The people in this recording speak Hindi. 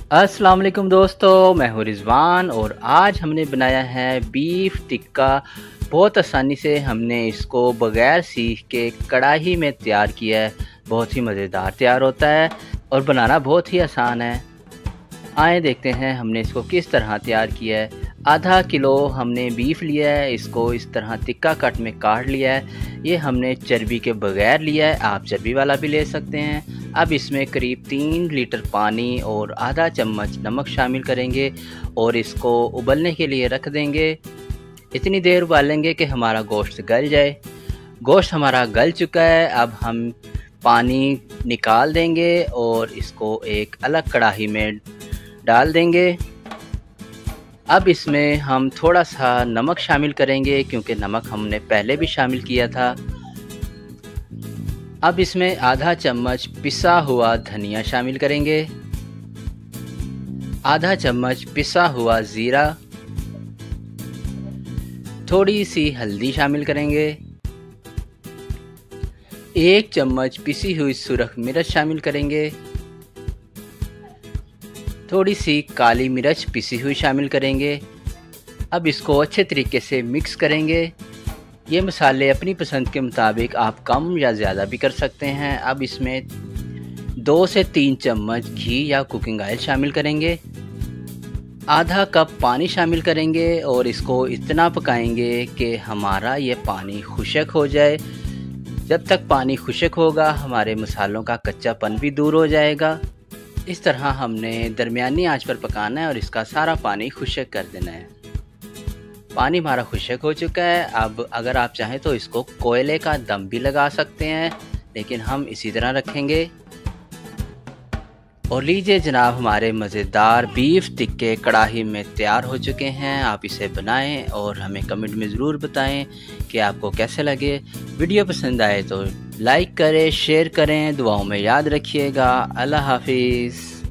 अस्सलाम वालेकुम दोस्तों, मैं हूँ रिज़वान और आज हमने बनाया है बीफ टिक्का। बहुत आसानी से हमने इसको बग़ैर सीख के कढ़ाई में तैयार किया है। बहुत ही मज़ेदार तैयार होता है और बनाना बहुत ही आसान है। आए देखते हैं हमने इसको किस तरह तैयार किया है। आधा किलो हमने बीफ लिया है, इसको इस तरह तिक्का कट में काट लिया है। ये हमने चर्बी के बगैर लिया है, आप चर्बी वाला भी ले सकते हैं। अब इसमें करीब 3 लीटर पानी और आधा चम्मच नमक शामिल करेंगे और इसको उबलने के लिए रख देंगे। इतनी देर उबालेंगे कि हमारा गोश्त गल जाए। गोश्त हमारा गल चुका है, अब हम पानी निकाल देंगे और इसको एक अलग कढ़ाई में डाल देंगे। अब इसमें हम थोड़ा सा नमक शामिल करेंगे क्योंकि नमक हमने पहले भी शामिल किया था। अब इसमें आधा चम्मच पिसा हुआ धनिया शामिल करेंगे, आधा चम्मच पिसा हुआ ज़ीरा, थोड़ी सी हल्दी शामिल करेंगे, 1 चम्मच पिसी हुई सुरख मिर्च शामिल करेंगे, थोड़ी सी काली मिर्च पिसी हुई शामिल करेंगे। अब इसको अच्छे तरीके से मिक्स करेंगे। ये मसाले अपनी पसंद के मुताबिक आप कम या ज़्यादा भी कर सकते हैं। अब इसमें 2 से 3 चम्मच घी या कुकिंग ऑयल शामिल करेंगे, आधा कप पानी शामिल करेंगे और इसको इतना पकाएंगे कि हमारा ये पानी खुश्क हो जाए। जब तक पानी खुश्क होगा हमारे मसालों का कच्चापन भी दूर हो जाएगा। इस तरह हमने दरमियानी आंच पर पकाना है और इसका सारा पानी खुश्क कर देना है। पानी हमारा खुश्क हो चुका है। अब अगर आप चाहें तो इसको कोयले का दम भी लगा सकते हैं, लेकिन हम इसी तरह रखेंगे। और लीजिए जनाब, हमारे मज़ेदार बीफ टिक्के कढ़ाई में तैयार हो चुके हैं। आप इसे बनाएं और हमें कमेंट में ज़रूर बताएं कि आपको कैसे लगे। वीडियो पसंद आए तो लाइक करें, शेयर करें, दुआओं में याद रखिएगा। अल्लाह हाफिज़।